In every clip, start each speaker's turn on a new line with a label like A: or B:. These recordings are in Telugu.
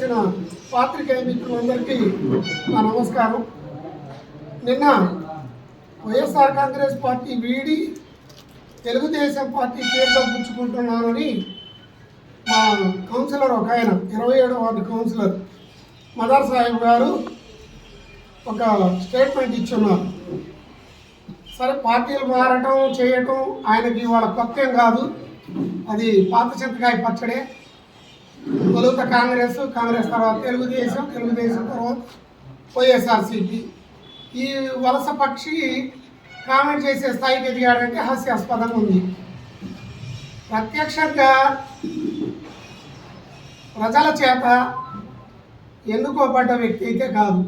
A: విచ్చేసిన పాత్రికేయ మిత్రులందరికీ నా నమస్కారం. నిన్న వైఎస్ఆర్ కాంగ్రెస్ పార్టీ వీడి తెలుగుదేశం పార్టీ పేరులో పుచ్చుకుంటున్నానని మా కౌన్సిలర్ ఒక ఆయన 27వ వార్డు కౌన్సిలర్ మదర్ సాహెబ్ గారు ఒక స్టేట్మెంట్ ఇచ్చున్నారు. సరే, పార్టీలు మారటం చేయటం ఆయనకి వాళ్ళ కొత్త కాదు, అది పాత చింతకాయ పచ్చడే. తొలుత కాంగ్రెస్ తర్వాత తెలుగుదేశం తర్వాత వైఎస్ఆర్సీపీ. ఈ వలస పక్షి కామెంట్ చేసే స్థాయికి ఎదిగాడంటే హాస్యాస్పదంగా ఉంది. ప్రత్యక్షంగా ప్రజల చేత ఎన్నుకోబడ్డ వ్యక్తి అయితే కాదు.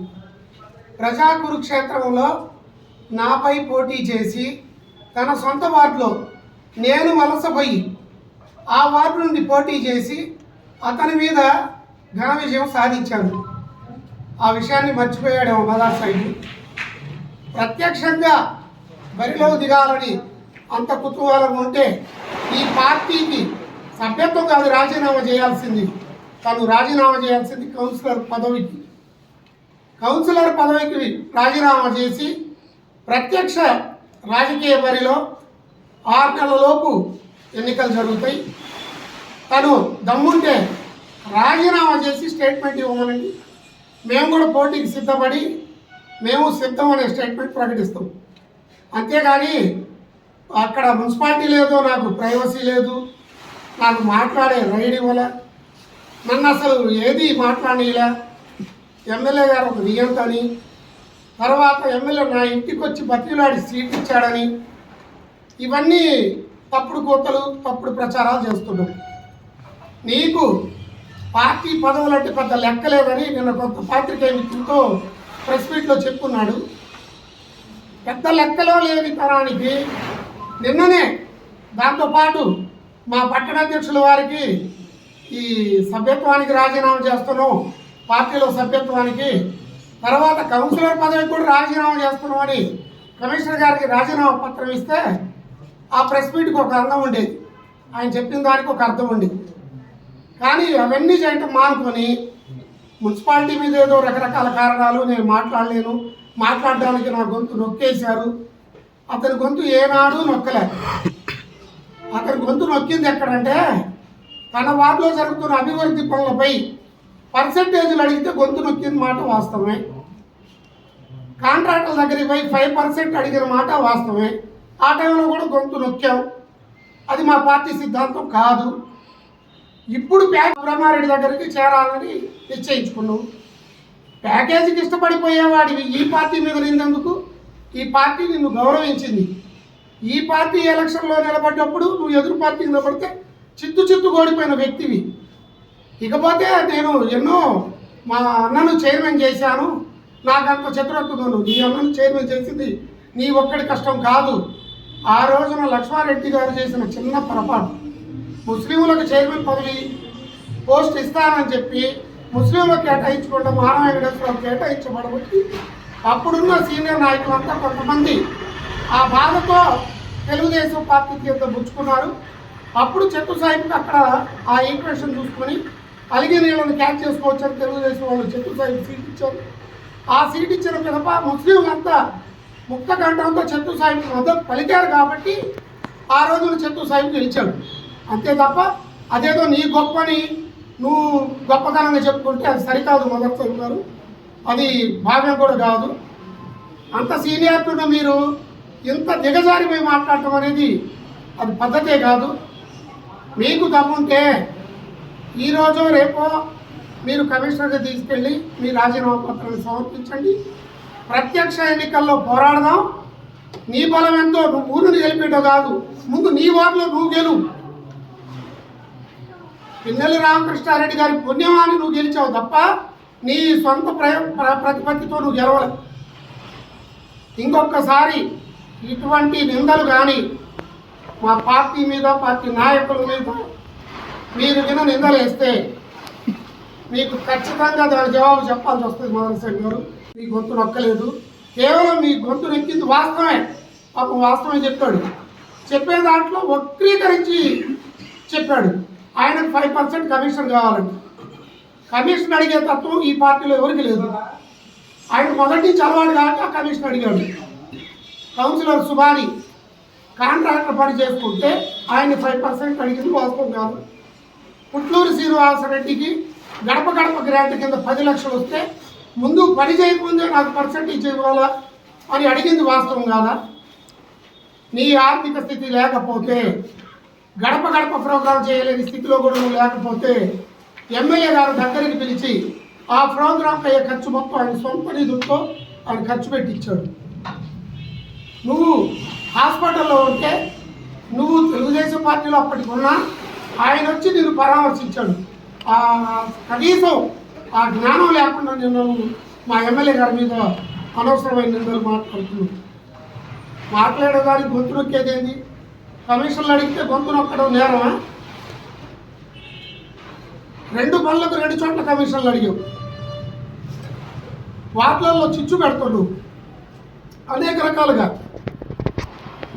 A: ప్రజా కురుక్షేత్రంలో నాపై పోటీ చేసి తన సొంత వార్డులో నేను వలసపోయి ఆ వార్డు నుండి పోటీ చేసి అతని మీద ఘన విజయం సాధించాను. ఆ విషయాన్ని మర్చిపోయాడేమో మదర్ సాహెబ్. ప్రత్యక్షంగా బరిలో దిగాలని అంత కుతూహలం ఉంటే ఈ పార్టీకి సభ్యత్వం కాదు రాజీనామా చేయాల్సింది. తను రాజీనామా చేయాల్సింది కౌన్సిలర్ పదవికి రాజీనామా చేసి ప్రత్యక్ష రాజకీయ బరిలో 6 నెలలలోపు ఎన్నికలు జరుగుతాయి. తను దమ్ముంటే రాజీనామా చేసి స్టేట్మెంట్ ఇవ్వమనండి. మేము కూడా పోటీకి సిద్ధపడి మేము సిద్ధం అనే స్టేట్మెంట్ ప్రకటిస్తాం. అంతేగాని అక్కడ మున్సిపాలిటీ లేదు, నాకు ప్రైవసీ లేదు, నాకు మాట్లాడే రైడ్ ఇవ్వలే, నన్ను అసలు ఏది మాట్లాడేలా, ఎమ్మెల్యే గారు ఒక నియంతని, తర్వాత ఎమ్మెల్యే నా ఇంటికి వచ్చి బతిలాడి సీట్ ఇచ్చాడని, ఇవన్నీ తప్పుడు కూతలు తప్పుడు ప్రచారాలు చేస్తున్నాడు. నీకు పార్టీ పదవులు అంటే పెద్ద లెక్కలేదని నిన్న కొంత పాత్రికేయ మిత్రులతో ప్రెస్ మీట్లో చెప్పుకున్నాడు. పెద్ద లెక్కలో లేని తరానికి నిన్ననే దాంతోపాటు మా పట్టణాధ్యక్షుల వారికి ఈ సభ్యత్వానికి రాజీనామా చేస్తున్నాం, పార్టీలో సభ్యత్వానికి, తర్వాత కౌన్సిలర్ పదవికి కూడా రాజీనామా చేస్తున్నాం అని కమిషనర్ గారికి రాజీనామా పత్రం ఇస్తే ఆ ప్రెస్ మీట్కి ఒక అర్థం ఉండేది, ఆయన చెప్పిన దానికి ఒక అర్థం ఉండేది. కానీ అవన్నీ చేయటం మానుకొని మున్సిపాలిటీ మీద ఏదో రకరకాల కారణాలు నేను మాట్లాడలేను, మాట్లాడడానికి నా గొంతు నొక్కేశారు. అతని గొంతు ఏనాడు నొక్కలేదు. అతని గొంతు నొక్కింది ఎక్కడంటే తన వార్డులో జరుగుతున్న అభివృద్ధి పనులపై పర్సెంటేజ్లు అడిగితే గొంతు నొక్కిన మాట వాస్తవమే. కాంట్రాక్టుల దగ్గరికి పోయి 5% అడిగిన మాట వాస్తవమే. ఆ టైంలో కూడా గొంతు నొక్కాం. అది మా పార్టీ సిద్ధాంతం కాదు. ఇప్పుడు బ్రహ్మారెడ్డి దగ్గరికి చేరాలని నిశ్చయించుకున్నావు. ప్యాకేజీకి ఇష్టపడిపోయేవాడివి ఈ పార్టీ మీద నిందెందుకు? ఈ పార్టీ నిన్ను గౌరవించింది. ఈ పార్టీ ఎలక్షన్లో నిలబడ్డప్పుడు నువ్వు ఎదురు పార్టీ నిలబడితే చిత్తు ఓడిపోయిన వ్యక్తివి. ఇకపోతే నేను ఎన్నో మా అన్నను చైర్మన్ చేశాను, నాకంత చతురత్వం. నీ అన్నను చైర్మన్ చేసింది నీ ఒక్కడి కష్టం కాదు. ఆ రోజున లక్ష్మారెడ్డి గారు చేసిన చిన్న పొరపాటు, ముస్లింలకు చైర్మన్ పదవి పోస్ట్ ఇస్తానని చెప్పి ముస్లింలకు కేటాయించకుండా మానవ వెంకటేశ్వరరావు కేటాయించబడబట్టి అప్పుడున్న సీనియర్ నాయకులంతా కొంతమంది ఆ బాధతో తెలుగుదేశం పార్టీ కింద పుచ్చుకున్నారు. అప్పుడు చెట్టు సాహిబ్కి అక్కడ ఆ ఈక్వేషన్ చూసుకొని అలిగే నీళ్ళని క్యాచ్ చేసుకోవచ్చని తెలుగుదేశం వాళ్ళు చెట్టు సాహిబ్ సీట్ ఇచ్చారు. ఆ సీట్ ఇచ్చిన పిదప ముస్లింలంతా ముక్త కంఠంతో చెట్టు సాహిబ్ మద్దతు పలికారు కాబట్టి ఆ రోజున చెట్టు సాహిబ్ గెలిచాడు. అంతే తప్ప అదేదో నీ గొప్పని నువ్వు గొప్పతనంగా చెప్పుకుంటే అది సరికాదు మదర్ సాహెబ్ గారు, అది భావ్యం కూడా కాదు. అంత సీనియారిటీలో మీరు ఇంత దిగజారిపోయి మాట్లాడటం అనేది అది పద్ధతే కాదు. మీకు దమ్ముంటే ఈరోజు రేపో మీరు కమిషనర్గా తీసుకెళ్ళి మీ రాజీనామా పత్రాన్ని సమర్పించండి. ప్రత్యక్ష ఎన్నికల్లో పోరాడదాం. నీ బలం ఎంతో నువ్వు ఊరిని గెలిపేటో కాదు, ముందు నీ వార్డులో నువ్వు గెలువు. పిన్నెల్లి రామకృష్ణారెడ్డి గారి పుణ్యమాని నువ్వు గెలిచావు తప్ప నీ సొంత ప్రతిపత్తితో నువ్వు గెలవలేదు. ఇంకొకసారి ఇటువంటి నిందలు కానీ మా పార్టీ మీద పార్టీ నాయకుల మీద మీరు విన నిందలు వేస్తే మీకు ఖచ్చితంగా దాని జవాబు చెప్పాల్సి వస్తుంది. మదర్ సాహెబ్ గారు, మీ గొంతు నొక్కలేదు, కేవలం మీ గొంతు నొక్కింది వాస్తవమే. పాపం వాస్తవం చెప్పాడు, చెప్పే దాంట్లో వక్రీకరించి చెప్పాడు. ఆయనకు 5% కమిషన్ కావాలండి. కమిషన్ అడిగే తత్వం ఈ పార్టీలో ఎవరికి లేదు. ఆయన మొదటి నుంచి అలవాటు కాబట్టి ఆ కమిషన్ అడిగాడు. కౌన్సిలర్ సుబాని కాంట్రాక్టర్ పని చేసుకుంటే ఆయన 5% అడిగింది వాస్తవం కాదు. పుట్లూరు శ్రీనివాసరెడ్డికి గడప గడప గ్రాంట్ కింద 10 లక్షలు వస్తే ముందు పని చేయకముందే నాకు పర్సెంటేజ్ ఇవ్వాలా అని అడిగింది వాస్తవం కాదా? నీ ఆర్థిక స్థితి లేకపోతే, గడప గడప ప్రోగ్రాం చేయలేని స్థితిలో కూడా నువ్వు లేకపోతే ఎమ్మెల్యే గారు దగ్గరికి పిలిచి ఆ ప్రోగ్రాంకి అయ్యే ఖర్చు మొత్తం ఆయన సొంత నిధులతో ఆయన ఖర్చు పెట్టించాడు. నువ్వు హాస్పిటల్లో ఉంటే నువ్వు తెలుగుదేశం పార్టీలో అప్పటికి ఉన్నా ఆయన వచ్చి నిన్ను పరామర్శించాడు. కనీసం ఆ జ్ఞానం లేకుండా నేను మా ఎమ్మెల్యే గారి మీద అనవసరమైన నిందలు మాట్లాడేదానికి గొంతు నొక్కేది ఏంది? కమిషన్లు అడిగితే గొంతు నొక్కడం నేరమా? 2 పనులకు 2 చోట్ల కమిషన్లు అడిగావు. వాటిలలో చిచ్చు పెడతాడు అనేక రకాలుగా.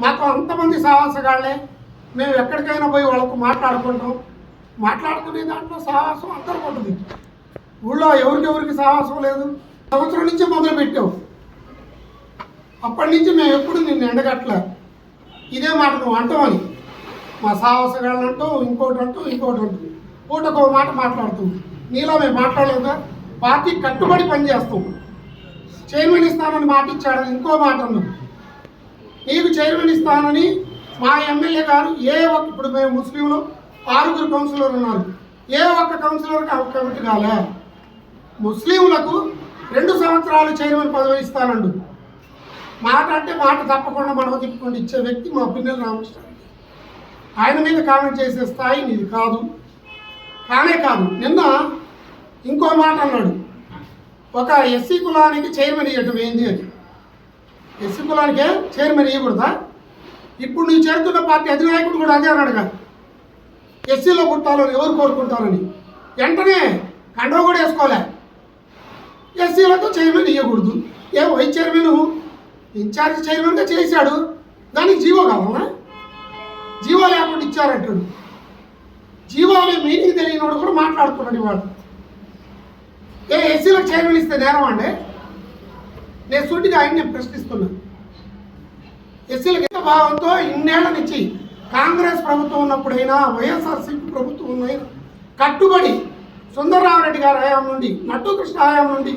A: మాకు అంతమంది సాహసగాళ్లే, మేము ఎక్కడికైనా పోయి వాళ్ళకు మాట్లాడుకునే దాంట్లో సాహసం అందరికి ఉంటుంది. ఊళ్ళో ఎవరికెవరికి సాహసం లేదు. సంవత్సరం నుంచే మొదలు పెట్టావు. అప్పటి నుంచి మేము ఎప్పుడు నిన్ను ఎండగట్ల. ఇదే మాట నువ్వు అంటావని మా సాహసగాళ్ళు అంటావు, ఇంకోటి అంటూ పూటకో మాట మాట్లాడుతావు. నీలో మేము మాట్లాడలేదా? పార్టీ కట్టుబడి పనిచేస్తాం. చైర్మన్ ఇస్తానని మాట ఇచ్చాడని ఇంకో మాట అన్నావు. నీకు చైర్మన్ ఇస్తానని మా ఎమ్మెల్యే గారు ఇప్పుడు మేము ముస్లింలు 6 కౌన్సిలర్లు ఉన్నారు. ఏ ఒక్క కౌన్సిలర్కి కమిటీ కాలే. ముస్లింలకు 2 సంవత్సరాలు చైర్మన్ పదవి ఇస్తానండు. మాట అంటే మాట తప్పకుండా మనం తిప్పుకొని ఇచ్చే వ్యక్తి మా పిన్నెల రామకృష్ణ. ఆయన మీద కామెంట్ చేసే స్థాయి నీది కాదు. నిన్న ఇంకో మాట అన్నాడు, ఒక ఎస్సీ కులానికి చైర్మన్ ఇవ్వటం ఏంది అని. ఎస్సీ కులానికే చైర్మన్ ఇవ్వకూడదా? ఇప్పుడు నువ్వు చేరుతున్న పార్టీ అధినాయకుడు కూడా అదే అన్నాడు కదా, ఎస్సీలో పుట్టాలని ఎవరు కోరుకుంటారని. వెంటనే కండవ కూడా వేసుకోలే, ఎస్సీలకు చైర్మన్ ఇవ్వకూడదు. వైస్ చైర్మన్ ఇన్ఛార్జ్ చైర్మన్గా చేశాడు, దానికి జీవో కావాలా? జీవో లేకుండా ఇచ్చారంటాడు. జీవో అనే మీనింగ్ తెలియనివాడు కూడా మాట్లాడుతున్నాడు ఇవాడు. ఎస్సీలకు చైర్మన్ ఇస్తే నేరం అండి? నేను సూటిగా ఆయన ప్రశ్నిస్తున్నాను. ఎస్సీలకు ఎంత భావంతో ఇన్నేళ్ల నుంచి కాంగ్రెస్ ప్రభుత్వం ఉన్నప్పుడైనా, వైఎస్ఆర్సీపీ ప్రభుత్వం ఉన్నైనా కట్టుబడి సుందరరామరెడ్డి గారి హయాం నుండి, నట్టు కృష్ణ హయాం నుండి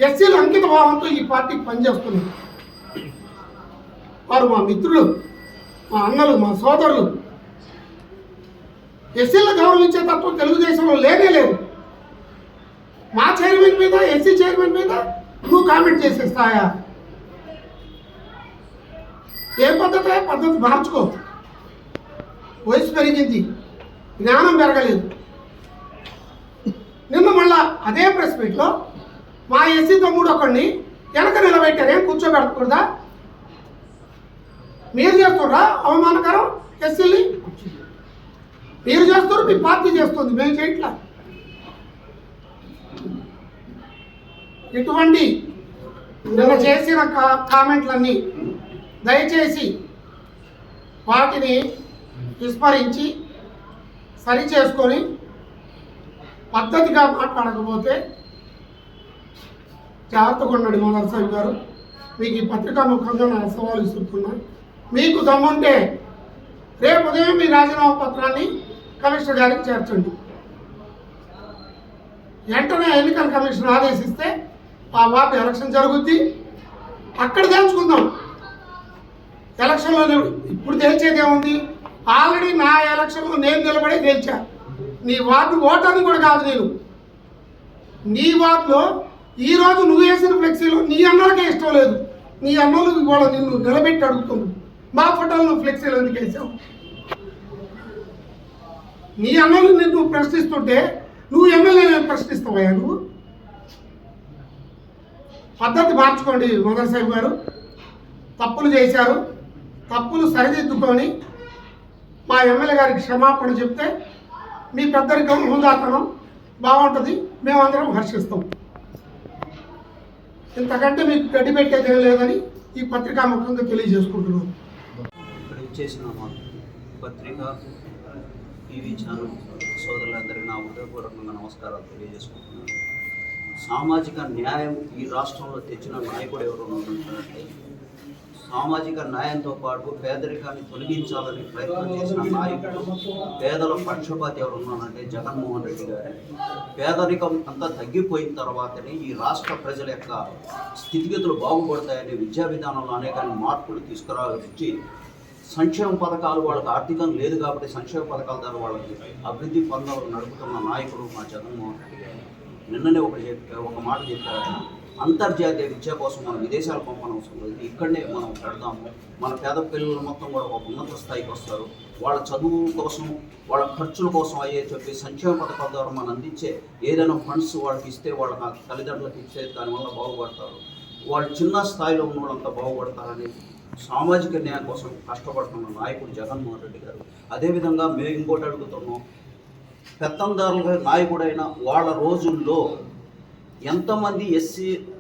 A: ఎస్సీలు అంకిత భావంతో ఈ పార్టీకి పనిచేస్తున్నారు. వారు మా మిత్రులు, మా అన్నలు, మా సోదరులు. ఎస్సీలను గౌరవించే తత్వం తెలుగుదేశంలో లేనే లేదు. మా చైర్మన్ మీద, ఎస్సీ చైర్మన్ మీద నువ్వు కామెంట్ చేసే స్థాయా? ఏ పద్ధతి మార్చుకో. వయసు పెరిగింది, జ్ఞానం పెరగలేదు. నిన్న మళ్ళా అదే ప్రెస్ మీట్లో మా ఎస్సీ తమ్ముడు ఒకడిని వెనక నిలబెట్టారు. ఏం కూర్చోబెట్టకూడదా? మీరు చేస్తుర్రా అవమానకరం? ఎస్సీని మీరు చేస్తారు, మీ పార్టీ చేస్తుంది, మేము చేయట్లా. ఇటువంటి నిన్న చేసిన కామెంట్లన్నీ దయచేసి వాటిని విస్మరించి సరి చేసుకొని పద్ధతిగా మాట్లాడకపోతే జాగ్రత్తగా ఉండండి. మోదర్ సాహిబ్ గారు, మీకు ఈ పత్రికా ముఖంగా నా సవాలు ఇస్తున్నా. మీకు దమ్ముంటే రేపు ఉదయం మీ రాజీనామా పత్రాన్ని కమిషనర్ గారికి చేర్చండి. వెంటనే ఎన్నికల కమిషన్ ఆదేశిస్తే ఆ వార్డు ఎలక్షన్ జరుగుద్ది, అక్కడ తేల్చుకుందాం. ఎలక్షన్లో ఇప్పుడు తేల్చేది ఏముంది? ఆల్రెడీ నా ఎలక్షన్లో నేను నిలబడి గెలిచా. నీ వార్డు ఓటర్ని కూడా కాదు నేను. నీ వార్డులో ఈరోజు నువ్వు వేసిన ఫ్లెక్సీలో నీ అన్నలకే ఇష్టం లేదు. నీ అన్నలు ఇవాళ నిన్ను నిలబెట్టి అడుగుతుంది, మా ఫోటోలు నువ్వు ఫ్లెక్సీలో ఎందుకు వేసావు? నీ అన్నలు నిన్ను ప్రశ్నిస్తుంటే నువ్వు ఎమ్మెల్యే ప్రశ్నిస్తావయ్యా? నువ్వు పద్ధతి మార్చుకోండి. మోదర్ సాహిబ్ గారు తప్పులు చేశారు, తప్పులు సరిదిద్దుకొని మా ఎమ్మెల్యే గారికి క్షమాపణ చెప్తే మీ పెద్దరికం, హుందాతనం బాగుంటుంది, మేమందరం హర్షిస్తాం. ఇంతకంటే మీకు గడ్డి పెట్టేది లేదని ఈ పత్రికా ముఖంగా తెలియజేసుకుంటున్నాం.
B: ఇక్కడ ఇచ్చేసిన పత్రిక టీవీ ఛానల్ సోదరులందరికీ నా హృదయపూర్వకంగా నమస్కారాలు తెలియజేసుకుంటున్నాను. సామాజిక న్యాయం ఈ రాష్ట్రంలో తెచ్చిన నాయకుడు ఎవరు ఉన్నారంటే, సామాజిక న్యాయంతో పాటు పేదరికాన్ని తొలగించాలని ప్రయత్నం చేసిన నాయకుడు, పేదల పక్షపాతి ఎవరు ఉన్నారంటే జగన్మోహన్ రెడ్డి గారు. పేదరికం అంతా తగ్గిపోయిన తర్వాతనే ఈ రాష్ట్ర ప్రజల యొక్క స్థితిగతులు బాగుపడతాయని విద్యా విధానంలో అనేక మార్పులు తీసుకురావచ్చి సంక్షేమ పథకాలు వాళ్ళకి ఆర్థికంగా లేదు కాబట్టి సంక్షేమ పథకాల ద్వారా వాళ్ళకి అభివృద్ధి పొందాలని నడుపుతున్న నాయకుడు మా జగన్మోహన్ రెడ్డి గారు. నిన్ననే ఒక మాట చెప్పారు ఆయన, అంతర్జాతీయ విద్య కోసం మనం విదేశాలు పంపనవసరం లేదు, ఇక్కడనే మనం పెడదాము. మన పేద పిల్లలు మొత్తం కూడా ఒక ఉన్నత స్థాయికి వస్తారు, వాళ్ళ చదువు కోసం వాళ్ళ ఖర్చుల కోసం అయ్యే చెప్పి సంక్షేమ పథకాల ద్వారా మనం అందించే ఏదైనా ఫండ్స్ వాళ్ళకి ఇస్తే వాళ్ళ తల్లిదండ్రులకు ఇస్తే దానివల్ల బాగుపడతారు, వాళ్ళు చిన్న స్థాయిలో ఉన్న వాళ్ళంతా బాగుపడతారని సామాజిక న్యాయం కోసం కష్టపడుతున్న నాయకుడు జగన్మోహన్ రెడ్డి గారు. అదేవిధంగా మేము ఇంకోటి అడుగుతున్నాం, పెత్తందారుల నాయకుడైన వాళ్ళ రోజుల్లో ఎంతమంది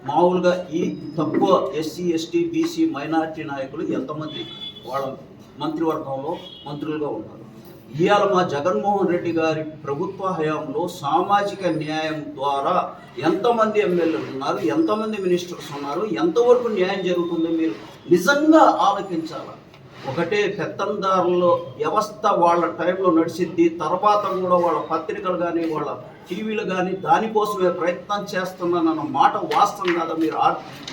B: మామూలుగా ఈ తక్కువ ఎస్సీ ఎస్టీ బీసీ మైనారిటీ నాయకులు ఎంతమంది వాళ్ళ మంత్రివర్గంలో మంత్రులుగా ఉన్నారు. ఇవాళ మా జగన్మోహన్ రెడ్డి గారి ప్రభుత్వ హయాంలో సామాజిక న్యాయం ద్వారా ఎంతమంది ఎమ్మెల్యేలు ఉన్నారు, ఎంతమంది మినిస్టర్స్ ఉన్నారు, ఎంతవరకు న్యాయం జరుగుతుందో మీరు నిజంగా ఆలోచించాలి. ఒకటే పెత్తందారుల వ్యవస్థ వాళ్ళ టైంలో నడిచిద్ది, తర్వాత కూడా వాళ్ళ పత్రికలు కానీ వాళ్ళ టీవీలు కానీ దానికోసమే ప్రయత్నం చేస్తున్నానన్న మాట వాస్తవం కాదా? మీరు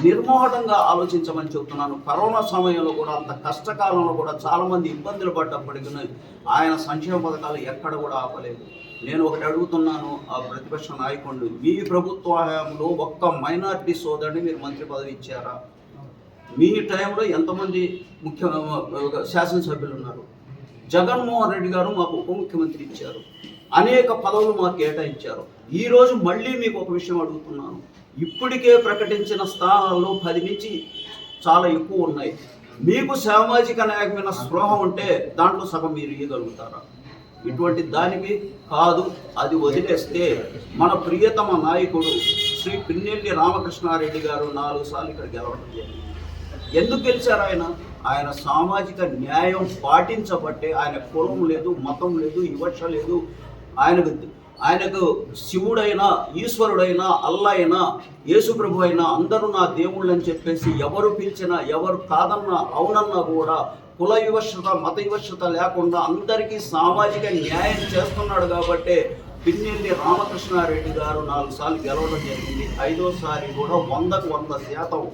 B: నిర్మోహటంగా ఆలోచించమని చెప్తున్నాను. కరోనా సమయంలో కూడా అంత కష్టకాలంలో కూడా చాలామంది ఇబ్బందులు పడ్డప్పటికీ ఆయన సంక్షేమ పథకాలు ఎక్కడ కూడా ఆపలేదు. నేను ఒకటి అడుగుతున్నాను ఆ ప్రతిపక్ష నాయకుడు, మీ ప్రభుత్వ హయాంలో ఒక్క మైనారిటీ సోదరుని మీరు మంత్రి పదవి ఇచ్చారా? మీ టైంలో ఎంతమంది శాసనసభ్యులు ఉన్నారు? జగన్మోహన్ రెడ్డి గారు మాకు ఉప ముఖ్యమంత్రి ఇచ్చారు, అనేక పదవులు మాకు కేటాయించారు. ఈరోజు మళ్ళీ మీకు ఒక విషయం అడుగుతున్నాను, ఇప్పటికే ప్రకటించిన స్థానాల్లో 10 నుంచి చాలా ఎక్కువ ఉన్నాయి. మీకు సామాజిక న్యాయమైన స్పృహ ఉంటే దాంట్లో సగం మీరు ఇవ్వగలుగుతారా? ఇటువంటి దానికి కాదు, అది వదిలేస్తే మన ప్రియతమ నాయకుడు శ్రీ పిన్నెల్లి రామకృష్ణారెడ్డి గారు 4 సార్లు ఇక్కడ గెలవడం జరిగింది. ఎందుకు గెలిచారు ఆయన సామాజిక న్యాయం పాటించబట్టే. ఆయన కులం లేదు, మతం లేదు, వివక్ష లేదు. ఆయనకు శివుడైనా, ఈశ్వరుడైనా, అల్లా అయినా, యేసుప్రభు అయినా అందరూ నా దేవుళ్ళు అని చెప్పేసి ఎవరు పిలిచినా, ఎవరు కాదన్నా, అవునన్నా కూడా కుల వివక్షత, మత వివక్షత లేకుండా అందరికీ సామాజిక న్యాయం చేస్తున్నాడు. కాబట్టి పిన్నెల్లి రామకృష్ణారెడ్డి గారు 4 సార్లు గెలవడం జరిగింది. 5వసారి కూడా 100కు 100%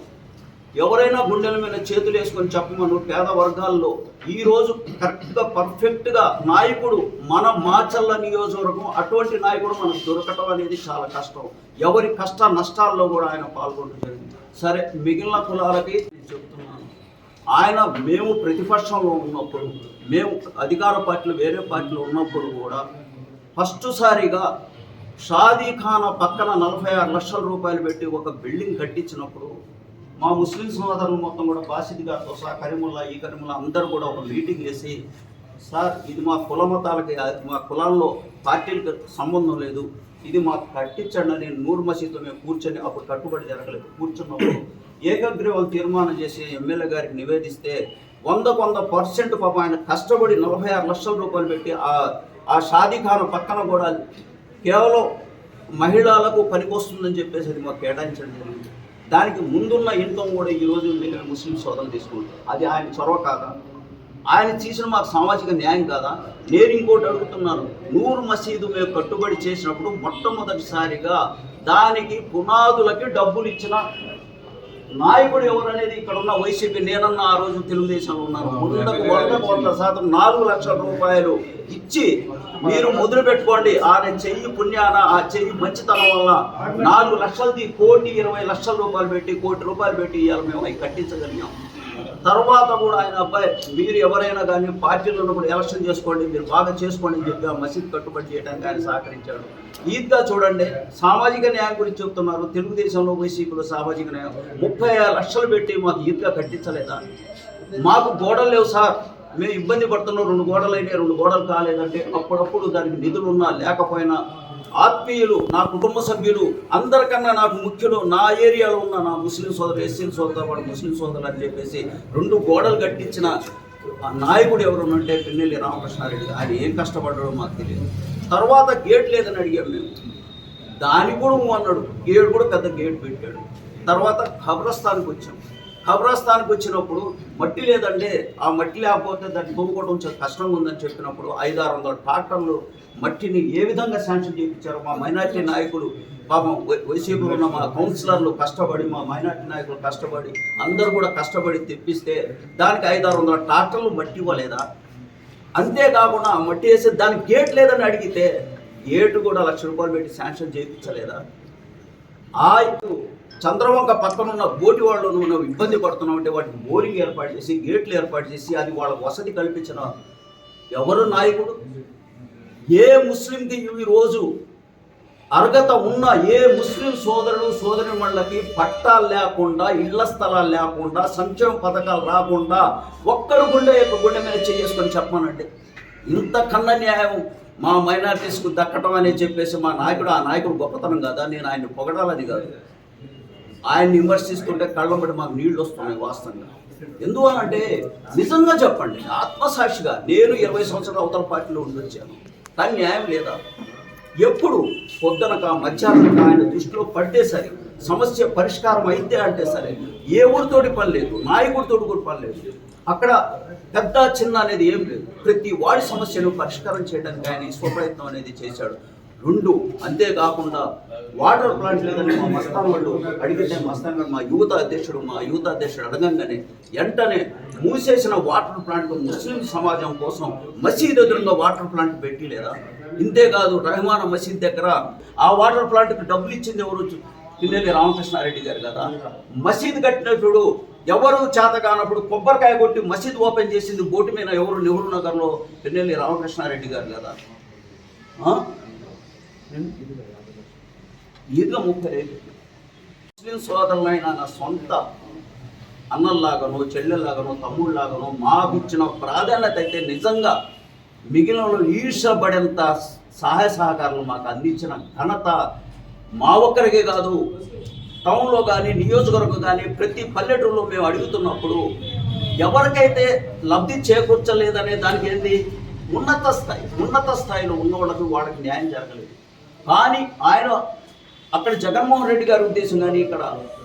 B: ఎవరైనా గుండెల మీద చేతులు వేసుకొని చెప్పమను. పేద వర్గాల్లో ఈరోజు కరెక్ట్గా పర్ఫెక్ట్గా నాయకుడు మన మాచర్ల నియోజకవర్గం, అటువంటి నాయకుడు మనకు దొరకటం అనేది చాలా కష్టం. ఎవరి కష్ట నష్టాల్లో కూడా ఆయన పాల్గొనడం జరిగింది. సరే, మిగిలిన కులాలకి చెప్తున్నాను, మేము ప్రతిపక్షంలో ఉన్నప్పుడు, మేము అధికార పార్టీలు వేరే పార్టీలో ఉన్నప్పుడు కూడా ఫస్ట్ సారిగా షాదీఖానా పక్కన 46 లక్షల రూపాయలు పెట్టి ఒక బిల్డింగ్ కట్టించినప్పుడు మా ముస్లిం సోదరులు మొత్తం కూడా బాసిద్ గారితో సహా కరీముల్లా అందరూ కూడా ఒక మీటింగ్ వేసి, సార్ ఇది మా కుల మతాలకి, మా కులాల్లో పార్టీలకు సంబంధం లేదు, ఇది మాకు కట్టించండి అని నూర్ మసీద్లో మేము కూర్చొని, అప్పుడు కట్టుబడి జరగలేదు, కూర్చున్నప్పుడు ఏకగ్రీవం తీర్మానం చేసి ఎమ్మెల్యే గారికి నివేదిస్తే 100% పాపం ఆయన కష్టపడి 46 లక్షల రూపాయలు పెట్టి ఆ షాదీఖానా పక్కన కూడా కేవలం మహిళలకు పనికొస్తుందని చెప్పేసి అది మాకు కేటాయించడం జరిగింది. దానికి ముందున్న ఇన్కమ్ కూడా ఈరోజు ముస్లిం సోదరులు తీసుకుంటారు. అది ఆయన చొరవ కాదా? ఆయన చేసిన మాకు సామాజిక న్యాయం కాదా? నేను ఇంకోటి అడుగుతున్నాను, నూర్ మసీదు మేము కట్టుబడి చేసినప్పుడు మొట్టమొదటిసారిగా దానికి పునాదులకి డబ్బులు ఇచ్చిన నాయకుడు ఎవరు అనేది ఇక్కడ ఉన్న వైసీపీ, నేనన్న ఆ రోజు తెలుగుదేశంలో ఉన్నాను. 100% 4 లక్షల రూపాయలు ఇచ్చి మీరు మొదలు పెట్టుకోండి. ఆయన చెయ్యి పుణ్యాన, ఆ చెయ్యి మంచితనం వల్ల 4 లక్షలది 1,20,00,000 రూపాయలు పెట్టి, 1 కోటి రూపాయలు పెట్టి ఇవాళ మేము అవి కట్టించగలిగాం. తర్వాత కూడా ఆయన అబ్బాయి, మీరు ఎవరైనా కానీ పార్టీలను కూడా ఎలక్షన్ చేసుకోండి, మీరు బాగా చేసుకోండి అని చెప్పి ఆ మసీద్ కట్టుబడి చేయడానికి ఆయన సహకరించాడు. ఈద్గా చూడండి, సామాజిక న్యాయం గురించి చెప్తున్నారు. తెలుగుదేశంలో వైసీపీలో సామాజిక న్యాయం 35 లక్షలు పెట్టి మాకు ఈద్గా కట్టించలేదా? మాకు గోడలు లేవు సార్, మేము ఇబ్బంది పడుతున్నాం, 2 గోడలు అయినాయి, 2 గోడలు కాలేదంటే అప్పుడప్పుడు దానికి నిధులు ఉన్నా లేకపోయినా ఆత్మీయులు, నా కుటుంబ సభ్యులు, అందరికన్నా నాకు ముఖ్యులు నా ఏరియాలో ఉన్న నా ముస్లిం సోదరులు, ఎస్సీ సోదరులు, ముస్లిం సోదరులు అని చెప్పేసి 2 గోడలు కట్టించిన నాయకుడు ఎవరున్నంటే పిన్నెల్లి రామకృష్ణారెడ్డి. ఆయన ఏం కష్టపడ్డాడో మాకు తెలియదు. తర్వాత గేట్ లేదని అడిగాము మేము, దానికి కూడా అన్నాడు. గేట్ కూడా పెద్ద గేట్ పెట్టాడు. తర్వాత ఖబరస్థాన్కి వచ్చాం. ఖబరస్థాన్కి వచ్చినప్పుడు మట్టి లేదంటే, ఆ మట్టి లేకపోతే దాన్ని తోముకోవడం చాలా కష్టంగా ఉందని చెప్పినప్పుడు 500-600 ట్రాక్టర్లు మట్టిని ఏ విధంగా శాంక్షన్ చేయించారు మా మైనార్టీ నాయకులు. పాపం వైసీపీలో ఉన్న మా కౌన్సిలర్లు కష్టపడి, మా మైనార్టీ నాయకులు కష్టపడి, అందరూ కూడా కష్టపడి తెప్పిస్తే దానికి 500-600 ట్రాక్టర్లు మట్టి ఇవ్వలేదా? అంతేకాకుండా ఆ మట్టి వేసి దానికి గేట్ లేదని అడిగితే గేటు కూడా ₹1,00,000 పెట్టి శాంక్షన్ చేయించలేదా? ఆ చంద్రవంక పక్కన ఉన్న బోటి వాళ్ళు మనం ఇబ్బంది పడుతున్నాం అంటే వాటికి బోరింగ్ ఏర్పాటు చేసి, గేట్లు ఏర్పాటు చేసి, అది వాళ్ళ వసతి కల్పించిన ఎవరు నాయకుడు? ఏ ముస్లింకి ఈరోజు అర్హత ఉన్న ఏ ముస్లిం సోదరుడు సోదరిమణులకి పట్టాలు లేకుండా, ఇళ్ల స్థలాలు లేకుండా, సంక్షేమ పథకాలు రాకుండా ఒక్కడు గుండె మీద చేసుకొని చెప్పమనండి. ఇంతకన్నా న్యాయం మా మైనారిటీస్కు దక్కటం అని చెప్పేసి మా నాయకుడు, ఆ నాయకుడు గొప్పతనం కదా. నేను ఆయన్ని పొగడాలని కాదు, ఆయన్ని విమర్శిస్తుంటే కళ్ళబడి మాకు నీళ్ళు వస్తున్నాయి వాస్తవంగా. ఎందువల్లంటే నిజంగా చెప్పండి, ఆత్మసాక్షిగా నేను 20 సంవత్సరాలు అవతల పార్టీలో ఉండొచ్చాను, కానీ న్యాయం లేదా? ఎప్పుడు పొద్దునక మధ్యాహ్నం ఆయన దృష్టిలో పడితే సరే, సమస్య పరిష్కారం అయితే అంటే సరే, ఏ ఊరితోటి పని లేదు, నాయకుడితోటి కూడా పని లేదు. అక్కడ పెద్ద చిన్న అనేది ఏం లేదు. ప్రతి వాడి సమస్యను పరిష్కారం చేయడానికి ఆయన స్వప్రయత్నం అనేది చేశాడు. 2 అంతేకాకుండా వాటర్ ప్లాంట్ లేదని మా మస్తాన్ వాళ్ళు అడిగితే, మస్తాన్ మా యువత అధ్యక్షుడు అడగంగానే వెంటనే మూసేసిన వాటర్ ప్లాంట్ ముస్లిం సమాజం కోసం మసీద్ ఎదురుగా వాటర్ ప్లాంట్ పెట్టి లేదా? ఇంతేకాదు రహమాన్ మసీద్ దగ్గర ఆ వాటర్ ప్లాంట్కి డబ్బులు ఇచ్చింది ఎవరు? పిన్నెల్లి రామకృష్ణారెడ్డి గారు కదా. మసీద్ కట్టినప్పుడు ఎవరు చేత కానప్పుడు కొబ్బరికాయ కొట్టి మసీద్ ఓపెన్ చేసింది బోటు మీద ఎవరు? నెహ్రూ నగర్లో పిన్నెల్లి రామకృష్ణారెడ్డి గారు కదా. ఈద్గా 35 ముస్లిం సోదరులైన నా సొంత అన్నల్లాగానో, చెల్లెల్లాగానో, తమ్ముళ్ళలాగానో మాకు ఇచ్చిన ప్రాధాన్యత అయితే నిజంగా మిగిలిన ఈర్షపడేంత సహాయ సహకారాలు మాకు అందించిన ఘనత మా ఒక్కరికే కాదు, టౌన్లో కానీ, నియోజకవర్గం కానీ, ప్రతి పల్లెటూరులో మేము అడుగుతున్నప్పుడు ఎవరికైతే లబ్ధి చేకూర్చలేదనే దానికి ఏంటి, ఉన్నత స్థాయిలో ఉన్న వాళ్ళకి న్యాయం జరగలేదు. కానీ ఆయన అక్కడ జగన్మోహన్ రెడ్డి గారి ఉద్దేశం కానీ, ఇక్కడ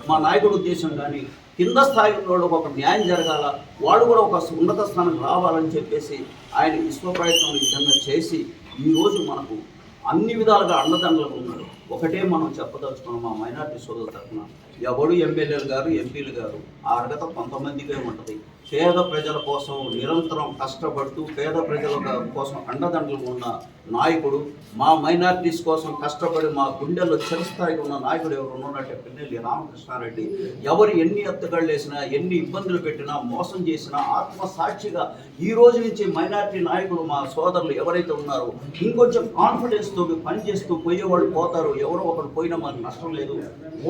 B: మా నాయకుడి ఉద్దేశం కానీ, కింద స్థాయిలో ఒక న్యాయం జరగాల, వాళ్ళు కూడా ఒక ఉన్నత స్థానం రావాలని చెప్పేసి ఆయన విశ్వప్రయత్నం ఈ విధంగా చేసి ఈరోజు మనకు అన్ని విధాలుగా అండదండలుగా ఉన్నారు. ఒకటే మనం చెప్పదలుచుకున్నాం, మా మైనార్టీ సోదరుల తరఫున ఎవడు ఎమ్మెల్యేలు గారు, ఎంపీలు గారు ఆ అర్హత 19 మందికే ఉంటుంది. పేద ప్రజల కోసం నిరంతరం కష్టపడుతూ పేద ప్రజల కోసం అండదండలు ఉన్న నాయకుడు, మా మైనార్టీస్ కోసం కష్టపడి మా గుండెల్లో చిరస్థాయిగా ఉన్న నాయకుడు ఎవరు ఉన్నారంటే పిన్నెల్లి రామకృష్ణారెడ్డి. ఎవరు ఎన్ని ఎత్తుగళ్ళు వేసినా, ఎన్ని ఇబ్బందులు పెట్టినా, మోసం చేసినా ఆత్మసాక్షిగా ఈ రోజు నుంచి మైనార్టీ నాయకులు మా సోదరులు ఎవరైతే ఉన్నారో ఇంకొంచెం కాన్ఫిడెన్స్తో పనిచేస్తూ పోయేవాళ్ళు పోతారు. ఎవరో ఒకరు పోయినా మనకు నష్టం లేదు.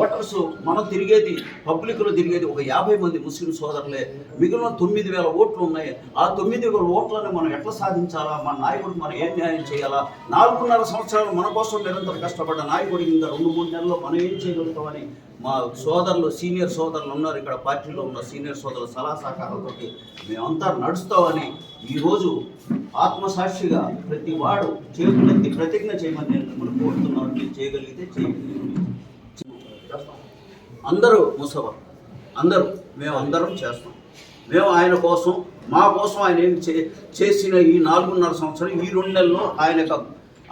B: ఓటర్స్ మనం తిరిగేది, పబ్లిక్లో తిరిగేది ఒక 50 మంది ముస్లిం సోదరులే. మిగిలిన 9,000 ఓట్లు ఉన్నాయి. ఆ 9,000 ఓట్లను మనం ఎట్లా సాధించాలా, మన నాయకుడికి మనం ఏం న్యాయం చేయాలా? 4.5 సంవత్సరాలు మన కోసం నిరంతరం కష్టపడ్డ నాయకుడికి ఇంకా 2-3 నెలల్లో మనం ఏం చేయగలుగుతామని మా సోదరులు, సీనియర్ సోదరులు ఉన్నారు ఇక్కడ, పార్టీలో ఉన్న సీనియర్ సోదరుల సలహా సహకారంతో మేమంతా నడుస్తామని ఈరోజు ఆత్మసాక్షిగా ప్రతి వాడు చేతులెత్తి ప్రతిజ్ఞ చేయమని నేను మిమ్మల్ని కోరుతున్నాను. మీరు చేయగలిగితే చేయండి. అందరూ మేము అందరం చేస్తాం. మేము ఆయన కోసం, మా కోసం ఆయన ఏం చేసిన ఈ 4.5 సంవత్సరాలు, ఈ 2 నెలల్లో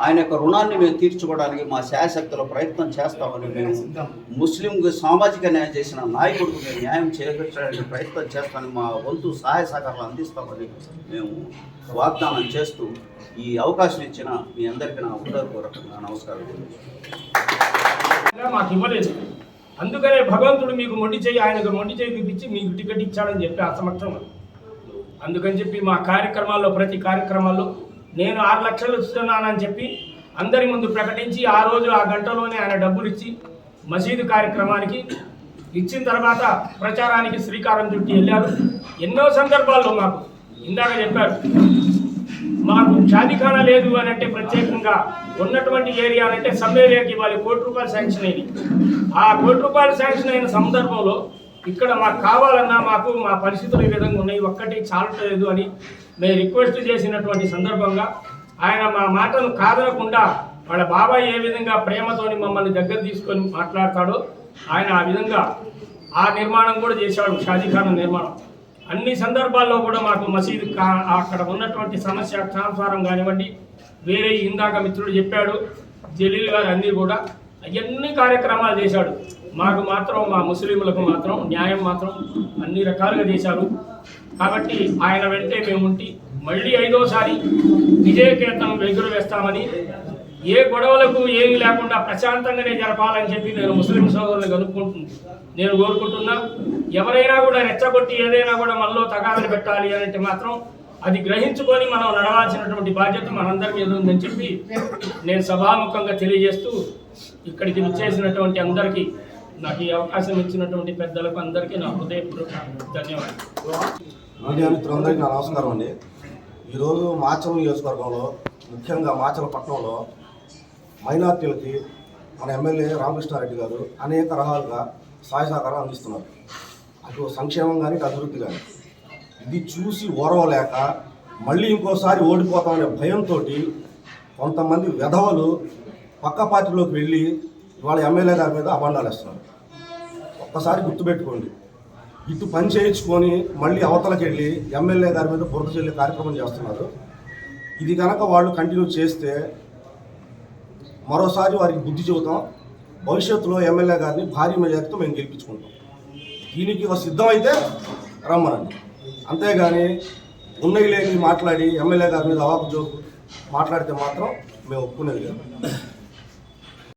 B: ఆయన యొక్క రుణాన్ని మేము తీర్చుకోవడానికి మా శాయశక్తిలో ప్రయత్నం చేస్తామని, మేము ముస్లింకు సామాజిక న్యాయం చేసిన నాయకుడికి మేము న్యాయం చేకూర్చడానికి ప్రయత్నం చేస్తామని, మా వంతు సహాయ సహకారాలు అందిస్తామని మేము వాగ్దానం చేస్తూ ఈ అవకాశం ఇచ్చిన మీ అందరికీ నా హృదయపూర్వకంగా నమస్కారం.
C: మాకు ఇవ్వలేదు, అందుకనే భగవంతుడు మీకు మొండి చేయి, ఆయనకు మొండి చేయి చూపించి మీకు టికెట్ ఇచ్చాడని చెప్పి అసమర్థం. అందుకని చెప్పి మా కార్యక్రమాల్లో, ప్రతి కార్యక్రమాల్లో నేను 6 లక్షలు ఇస్తున్నానని చెప్పి అందరి ముందు ప్రకటించి ఆ రోజు ఆ గంటలోనే ఆయన డబ్బులు ఇచ్చి మసీదు కార్యక్రమానికి ఇచ్చిన తర్వాత ప్రచారానికి శ్రీకారం చుట్టి వెళ్ళారు. ఎన్నో సందర్భాల్లో మాకు ఇందాక చెప్పారు, మాకు షాదీఖానా లేదు అని అంటే ప్రత్యేకంగా ఉన్నటువంటి ఏరియా అంటే సబ్ ఏరియాకి ఇవ్వాలి, ₹1 కోటి శాంక్షన్ అయింది. ఆ ₹1 కోటి శాంక్షన్ అయిన సందర్భంలో ఇక్కడ మాకు కావాలన్నా మాకు మా పరిస్థితులు ఈ విధంగా ఉన్నాయి, ఒక్కటి చాలట్లేదు అని మేము రిక్వెస్ట్ చేసినటువంటి సందర్భంగా ఆయన మా మాటను కాదనకుండా వాళ్ళ బాబాయ్ ఏ విధంగా ప్రేమతోని మమ్మల్ని దగ్గర తీసుకొని మాట్లాడతాడో ఆయన ఆ విధంగా ఆ నిర్మాణం కూడా చేశాడు, షాజీఖానా నిర్మాణం. అన్ని సందర్భాల్లో కూడా మాకు మసీదు అక్కడ ఉన్నటువంటి సమస్య ట్రాన్స్ఫారం కానివ్వండి, వేరే ఇందాక మిత్రుడు చెప్పాడు జలీల్ గారు, అన్నీ కూడా అవన్నీ కార్యక్రమాలు చేశాడు. మాకు మాత్రం మా ముస్లింలకు మాత్రం న్యాయం మాత్రం అన్ని రకాలుగా చేశారు. కాబట్టి ఆయన వెంటే మేము ఉండి మళ్ళీ 5వసారి విజయకేతనం ఎగురవేస్తామని, ఏ గొడవలకు ఏమీ లేకుండా ప్రశాంతంగానే జరపాలని చెప్పి నేను ముస్లిం సోదరులను నేను కోరుకుంటున్నా. ఎవరైనా కూడా రెచ్చగొట్టి ఏదైనా కూడా మనలో తగాదలు పెట్టాలి అంటే మాత్రం అది గ్రహించుకొని మనం నడవాల్సినటువంటి బాధ్యత మనందరి మీద ఉందని చెప్పి నేను సభాముఖంగా తెలియజేస్తూ ఇక్కడికి విచ్చేసినటువంటి అందరికీ, నాకు ఈ అవకాశం ఇచ్చినటువంటి పెద్దలకు అందరికీ నా హృదయపూర్వక ధన్యవాదాలు.
D: మీడియా మిత్రులందరికీ నా నమస్కారం అండి. ఈరోజు మాచల నియోజకవర్గంలో, ముఖ్యంగా మాచల పట్టణంలో మైనార్టీలకి మన ఎమ్మెల్యే రామకృష్ణారెడ్డి గారు అనేక రకాలుగా సహాయ సహకారం అందిస్తున్నారు. అటు సంక్షేమం కానీ ఇటు అభివృద్ధి కానీ. ఇది చూసి ఓర్వలేక మళ్ళీ ఇంకోసారి ఓడిపోతామనే భయంతో కొంతమంది వెధవలు పక్క పార్టీలోకి వెళ్ళి వాళ్ళ ఎమ్మెల్యే గారి మీద అబండాలు వేస్తున్నారు. ఒక్కసారి గుర్తుపెట్టుకోండి, ఇటు పని చేయించుకొని మళ్ళీ అవతలకి వెళ్ళి ఎమ్మెల్యే గారి మీద బురద చెల్లే కార్యక్రమం చేస్తున్నారు. ఇది కనుక వాళ్ళు కంటిన్యూ చేస్తే మరోసారి వారికి బుద్ధి చెబుతాం. భవిష్యత్తులో ఎమ్మెల్యే గారిని భారీ మెజార్టీతో మేము గెలిపించుకుంటాం. దీనికి సిద్ధమైతే రమ్మనండి. అంతేగాని ఉన్నవి లేని మాట్లాడి ఎమ్మెల్యే గారి మీద అవాకు జోకు మాట్లాడితే మాత్రం మేము ఒప్పుకునేది లేదు.